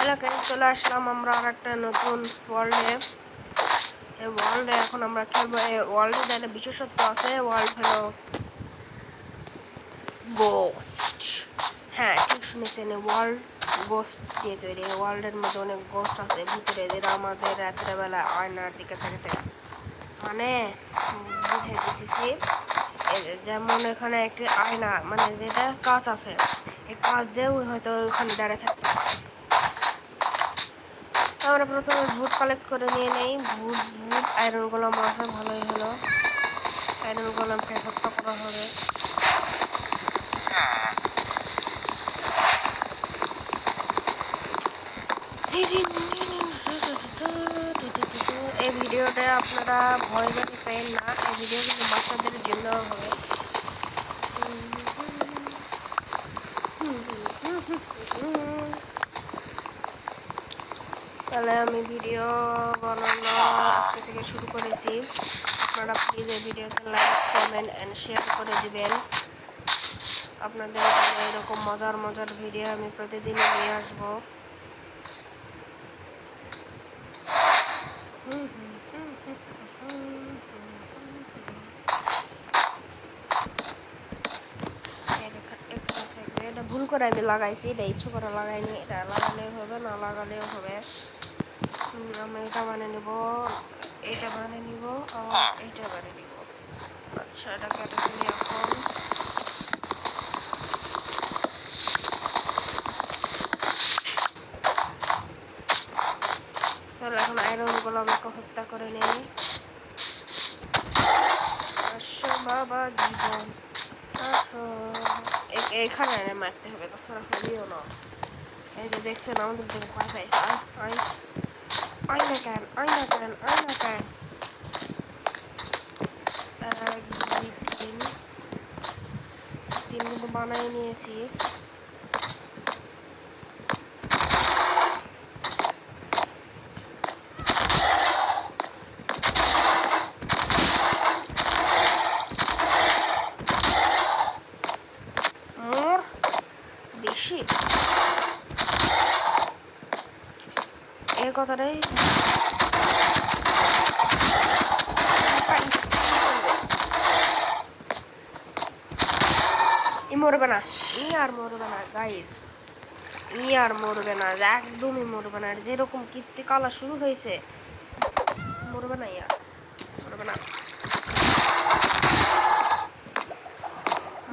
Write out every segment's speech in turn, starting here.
এলাকায় চলে আসলাম আমরা আর একটা নতুন ওয়ার্ল্ডে। এই ওয়ার্ল্ডে এখন আমরা খেলবো। এই ওয়ার্ল্ডে একটা বিশেষত্ব আছে, ওয়ার্ল্ড হলো গোস্ট। হ্যাঁ ঠিক শুনেছেন, ওয়ার্ল্ড গোস্ট দিয়ে তৈরি। ওয়ার্ল্ডের মধ্যে অনেক গোস্ট আছে ভিতরে, যেটা আমাদের রাত্রেবেলা আয়নার দিকে থাকে। মানে বুঝাই দিতেছি, যেমন এখানে একটি আয়না, মানে যেটা কাঁচ আছে, এই কাঁচ দিয়েও হয়তো ওখানে দাঁড়িয়ে থাকতে পারে। আমরা প্রথমে ভুট কালেক্ট করে নিয়ে নেই। ভুট আয়রন গোলাম আছে, ভালোই হলো। আয়রন গোলামকে হত্যা করা হবে। এই ভিডিওটা আপনারা ভয় পেতে পারেন না, এই ভিডিও কিন্তু বাচ্চাদের জন্য হবে। তাহলে আমি ভিডিও বানানো আজকে থেকে শুরু করেছি। আপনারা প্লিজ এই ভিডিওতে লাইক কমেন্ট অ্যান্ড শেয়ার করে দিবেন। আপনাদের এরকম মজার ভিডিও আমি প্রতিদিন নিয়ে আসবো। এটা ভুল করে আমি লাগাইছি, এটা ইচ্ছে করে লাগাইনি। এটা লাগালেও হবে, না লাগালেও হবে। আমি এটা বানিয়ে নিব, এটা বানিয়ে নিব, আর এটা বানিয়ে নিব। আচ্ছা এটা কেটে ফেলি এখন। তাহলে এখন আয়রন গুলো আমাকে হত্যা করে নেই। আসো বাবা জীবন, আসো। এখানে মারতে হবে, তাছাড়া হবেও না। এই যে দেখছেন আমাদের দিকে ভয় পাইছে। আয় না কেন, আয় না কেন, আয় না কেন। এক দুই তিন, কিন্তু বানাই নিয়েছি। বেশি এই কথাটাই মরবে না, আর মরবে না গাইস, আর মরবে না, একদমই মরবে না। যেরকম কীর্তিকলা শুরু হয়েছে, মরবে না, মরবে না।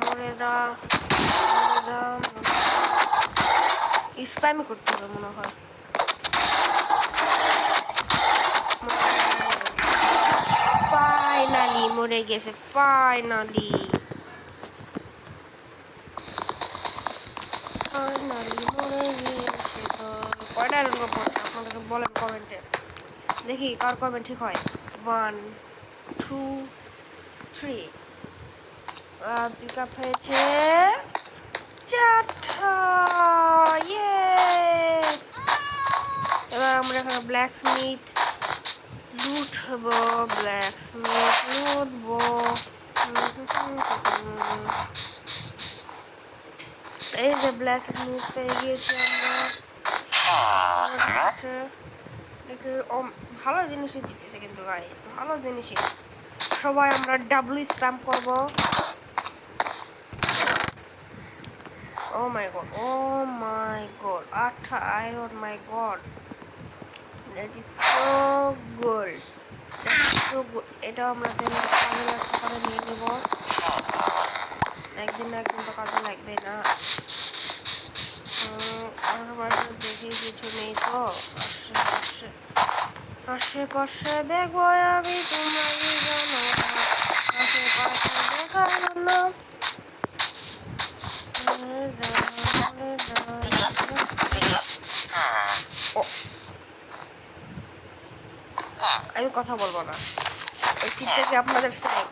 মরে যা, স্প্যাম করতে হবে মনে হয়। ফাইনালি মরে গেছে, ফাইনালি মরে গিয়েছে। তো কয়টা আয়রন গোলাম পড়ছে আপনাদেরকে বলেন কমেন্টে, দেখি কার কমেন্ট ঠিক হয়। 1 2 3 পিক আপ হয়েছে 4টা। ইয়ে, এবার আমরা এখানে ব্ল্যাক স্মিথ লুটবো, ব্ল্যাক স্মিথ লুটবো। এই যে ব্ল্যাক স্মিথ পেয়ে গিয়েছি আমরা। ভালো জিনিসই দিতেছে কিন্তু ভাই, ভালো জিনিসই। সবাই আমরা ডাবল স্প্যাম করবো। Oh my god, oh my god, 8টা iron, my god, that is so good, so good. এটাও আমরা কাজে লাগতে পারে নিয়ে নেব, একদিন না একদিন তো কাজে লাগবে না। আশেপাশে দেখি কিছু নেই তো, আশেপাশে দেখবো আমি, তোমরা জানো আশেপাশে দেখার জন্য। আমি কথা বলবো না, এই সিটটা কি আপনাদের চাই?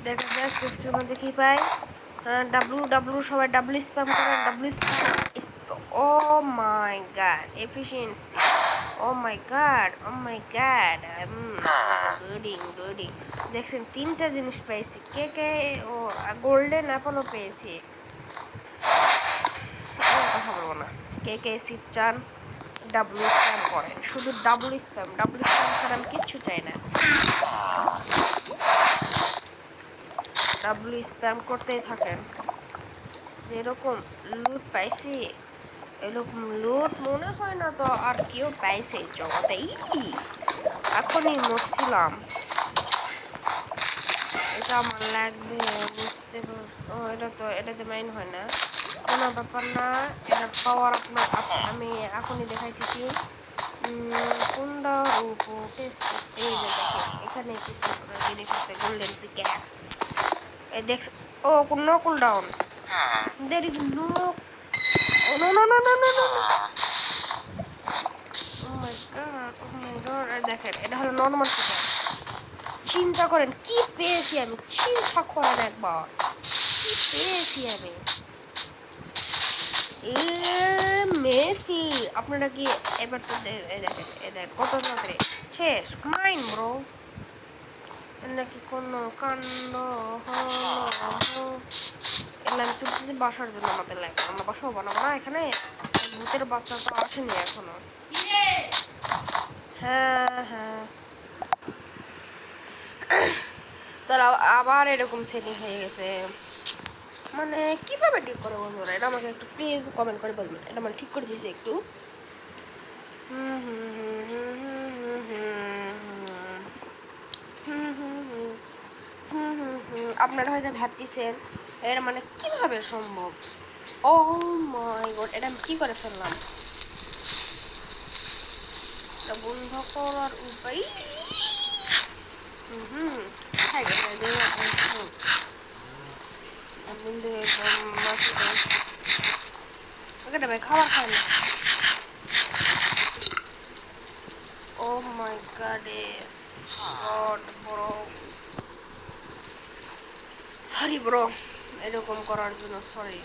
দেখা যাক টেস্টের মধ্যে কি পাই। ডাব্লু সবাই ডাব্লু স্প্যাম করেন, W spam. Oh my god, efficiency, oh Oh my god, oh my god. Gooding. দেখছেন তিনটা জিনিস পেয়েছি। কে ও গোল্ডেন অ্যাপলও পেয়েছি। কথা বলবো না। কে সিপ চান ডাবল স্প্যাম করেন, শুধু ডাবল স্প্যাম ছাড়া আমি কিচ্ছু চাই না। ডাবল স্প্যাম করতেই থাকেন। যেরকম লুট পাইছি এরকম লুট মনে হয় না তো আর কেউ পাইছে জগতে। এখনই মরছিলাম। এটা আমার লাগবে বুঝতে ও এটাতে মাইন হয় না, কোনো ব্যাপার না। এটা পাওয়ার আমি এখনই দেখাইতেছি। কুন্ডার উপর টেস্ট এই যে দেখেন এখানে টেস্ট করার জিনিস আছে গোল্ডেন পিক্যাক্স। এই দেখ oh no cool down, there is no no no no no no no oh my god দেখেন এটা হলো নরমাল পিক্যাক্স। চিন্তা করেন কি পেয়েছি আমি, চিন্তা করেন একবার কি পেয়েছি আমি। মেসি আপনারা কি এবার তো দেখেন এদের কত তাড়াতাড়ি শেষ মাইন ব্রো। নাকি কোনো কাণ্ড হলো এগুলো আমি তুলতেছি বাসার জন্য, আমাদের লাগে আমরা বাসাও বানাবো না এখানে। ভূতের বাচ্চা তো আসেনি এখনো। হ্যাঁ তারা আবার এরকম সেটিং হয়ে গেছে। মানে কিভাবে ঠিক করে বন্ধুরা এটা আমাকে একটু প্লিজ কমেন্ট করে বলবেন। এটা মানে ঠিক করে দিয়েছি একটু। আপনারা হয়তো ভাবতেছেন এটা মানে কিভাবে সম্ভব। ও মাই গড এটা আমি কি করে ফেললাম। এটা বন্ধ করার উপায় খাবার খায় না। ও my god bro sorry bro এরকম করার জন্য সরি।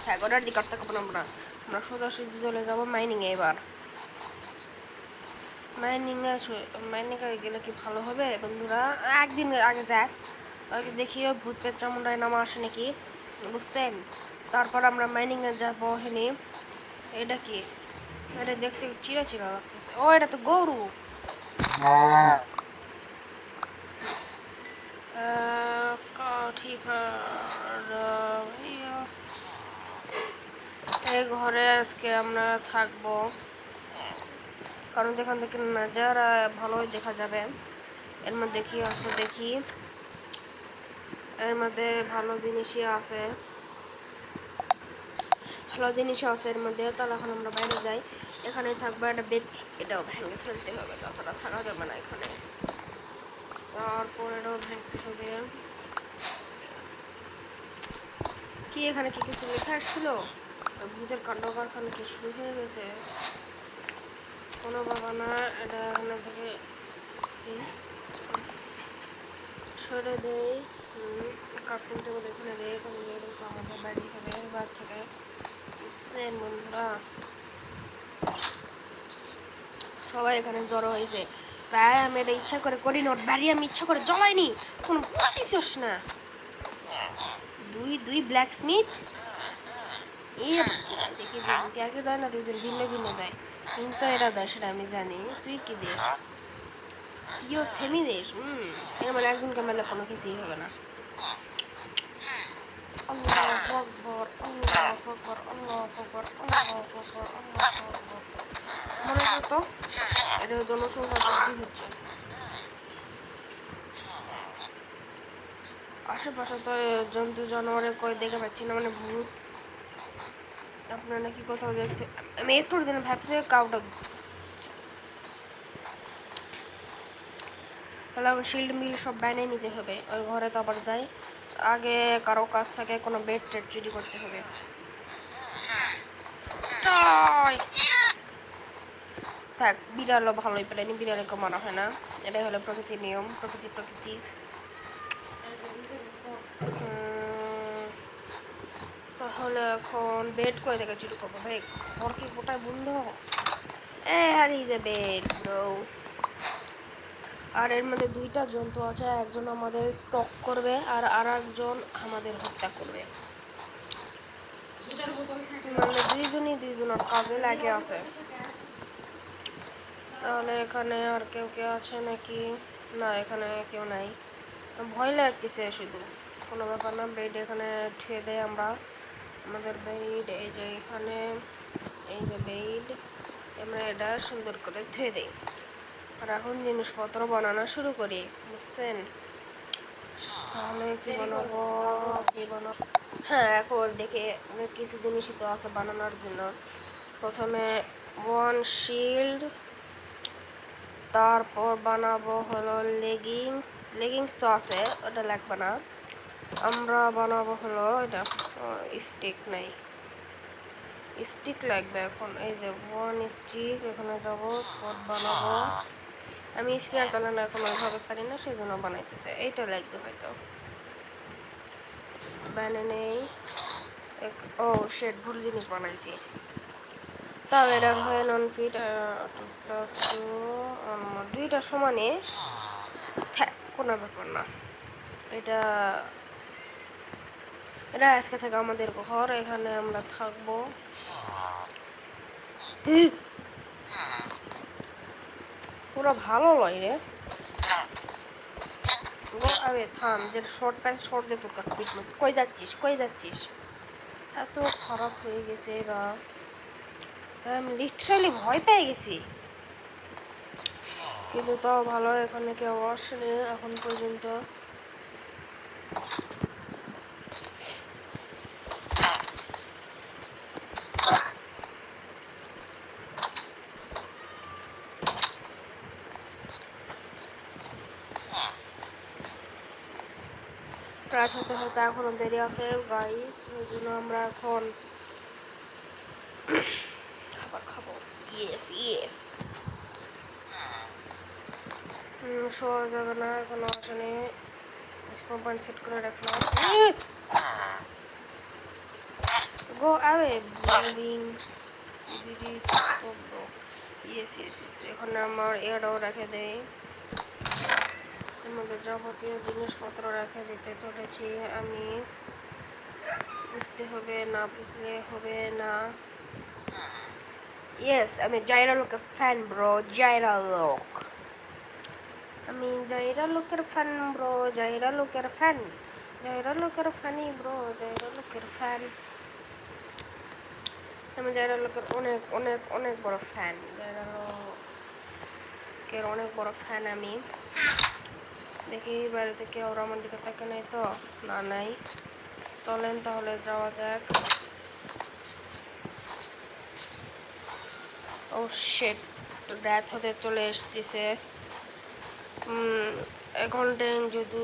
হ্যাঁ গোটার দিকে করতে পারবো আমরা সোজাসুজি চলে যাবো মাইনিংয়ে। এবার মাইনিংয়ে গেলে কি ভালো হবে বন্ধুরা, একদিন আগে যাক দেখিও ভূত পেট চামুন্ডায় নামা আসে নাকি বুঝছেন। তারপর আমরা মাইনিংয়ে যাবো। হেনে এটা কি এটা দেখতে চিরা লাগতেছে। ও এটা তো গরু। এই ঘরে আজকে আমরা থাকবো কারণ যেখান থেকে নাজারা ভালোই দেখা যাবে। এর মধ্যে কি আছে দেখি, এর মধ্যে ভালো জিনিসই আছে এর মধ্যে। তাহলে এখন আমরা বাইরে যাই, এখানে থাকবো একটা বেড, এটাও ভেঙে ফেলতে হবে তাছাড়া থাকা যাবে না এখানে। তারপর এটাও ভাঙতে হবে। কি এখানে কি কিছু লেখা আসছিল, ভূতের কাণ্ড কারখানা কি শুরু হয়ে গেছে কোনো বাবা না। এটা এখানে থেকে সরে দেয় কার্টুন টেবিল এখানে দেয় আমাদের বাড়ি হবে বাড়ি থেকে বুঝছেন বন্ধুরা। সবাই এখানে জড়ো হয়েছে। প্রায় আমি এটা ইচ্ছা করে করি না, বাড়ি আমি ইচ্ছা করে জ্বলাইনি কোনো বুঝিস না। দুই ব্ল্যাক স্মিথ দেখি কে দেয় না, দুইজন ভিন্ন ভিন্ন দেয় কিন্তু এরা দেয় সেটা আমি জানি। তুই কি দিস, তুইও সেমি দিস। এর মানে একজনকে মেলে কোনো কিছুই হবে না। আল্লাহু আকবার আল্লাহু আকবার আল্লাহু আকবার আল্লাহু আকবার আল্লাহু আকবার। মনে হতো এটা জনসংখ্যা বৃদ্ধি হচ্ছে। আশেপাশে তো জন্তু জানোয়ারে কই দেখে পাচ্ছি না, মানে ভূত। আপনারা নাকি কোথাও দেখতে, আমি একটুর জন্য ভাবছি কাউটা। তাহলে আমার শিল্ড মিল সব বানিয়ে নিতে হবে। ওই ঘরে তো আবার যাই, আগে কারো কাছ থেকে কোনো বেড টেড চুরি করতে হবে। থাক বিড়ালও ভালোই পেলেনি, বিড়ালকে মারা হয় না, এটাই হলো প্রকৃতির নিয়ম। প্রকৃতি তাহলে এখন বেড করে দেখে চুরি করবো ভাই, ঘর কি গোটায় বন্ধ। হারিয়ে যাবে ব্রো। আর এর মধ্যে দুইটা জন্তু আছে, একজন আমাদের স্টক করবে আর আরেকজন আমাদের হত্যা করবে। মানে দুইজনের কাজে লাগে আছে। তাহলে এখানে আর কেউ আছে নাকি? না, এখানে কেউ নাই। ভয় লাগতেছে শুধু, কোনো ব্যাপার না। বেড এখানে ঠেয়ে দেয় আমরা আমাদের বেড, এই যে এখানে, এই যে বেড, আমরা এটা সুন্দর করে ধুয়ে দিই। আর এখন জিনিসপত্র বানানো শুরু করি, বুঝছেন? তাহলে কি বানাবো? হ্যাঁ, এখন দেখে কিছু জিনিসই তো আছে বানানোর জন্য। প্রথমে ওয়ান শিল্ড, তারপর বানাবো হলো লেগিংস তো আছে, ওটা লাগবে না। আমরা বানাবো হলো এটা, স্টিক নাই, স্টিক লাগবে এখন। এই যে ওয়ান স্টিক, এখানে যাবো, শট বানাবো। আমি স্পেয়ার চালানো এখন ওইভাবে পারি না, সেই জন্য বানাইতে চাই। এইটা লাগবে হয়তো, বানিয়ে নেই। ও শেড, ভুল জিনিস বানাইছি। তাহলে এটা হয় নন ফিট, 2+2 দুইটা সমানে, কোনো ব্যাপার না। এটা আজকে থেকে আমাদের ঘর, এখানে আমরা থাকবো। পুরো ভালো লয় রে। আরে থাম, যে শর্ট প্যাস শর্ট দে তোর পিট মত। কই যাচ্ছিস? এত খারাপ হয়ে গেছে এরা, আমি লিটারালি ভয় পেয়ে গেছি। কিন্তু তাও ভালো, এখানে কেউ আসেনি এখন পর্যন্ত। রাত হতে হতে এখনো দেরি আছে গাইস, ওই জন্য আমরা এখন খাবার খাবো। ইয়েস শোয়া যাবে না, এখনো আসেনি। স্নো পয়েন্ট সেট করে রাখলাম। গো অ্যাওয়ে ব্লিং স্পিরিট শব্দ। ইয়েস এখানে আমার এটাও রেখে দেই, আমাদের যাবতীয় জিনিসপত্র রেখে দিতে চলেছি আমি। বুঝতে হবে না, বুঝলে হবে না। ইয়েস, আমি জাইরা লোকের ফ্যান ব্রো, জাইরা লোক। আমি জাইরা লোকের ফ্যান ব্রো, জাইরা লোকের ফ্যান, জাইরা লোকের ফ্যানি ব্রো, জাইরা লোকের ফ্যান। আমি জাইরা লোকের অনেক অনেক অনেক বড় ফ্যান, জাইরা লোকের অনেক বড় ফ্যান আমি। দেখি বাড়িতে কেউ আমার দিকে তাকে নাই তো? না, নাই। চলেন তাহলে যাওয়া যাক। ও শিট, রাত হতে চলে এসতেছে। এখন ট্রেন যদি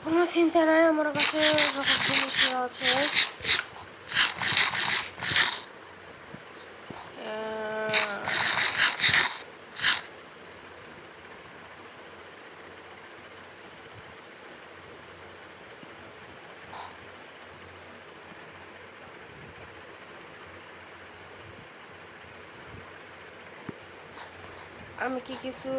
কোনো চিন্তা নাই, আমার কাছে সব জিনিস আছে। আমি কি কিছু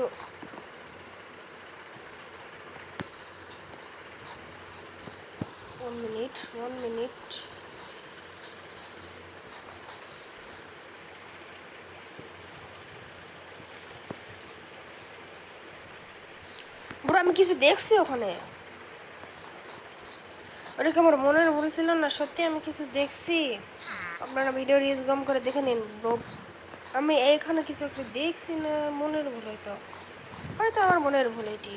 one minute বড়, আমি কিছু দেখছি ওখানে। ওটাকে আমার মনের ভুল ছিল না, সত্যি আমি কিছু দেখছি। আপনারা ভিডিও রিজগম করে দেখে নিন ব্রো। আমি এইখানে কিছু একটা দেখছি না, মনের ভুল হয়তো আমার মনের ভুল এটি।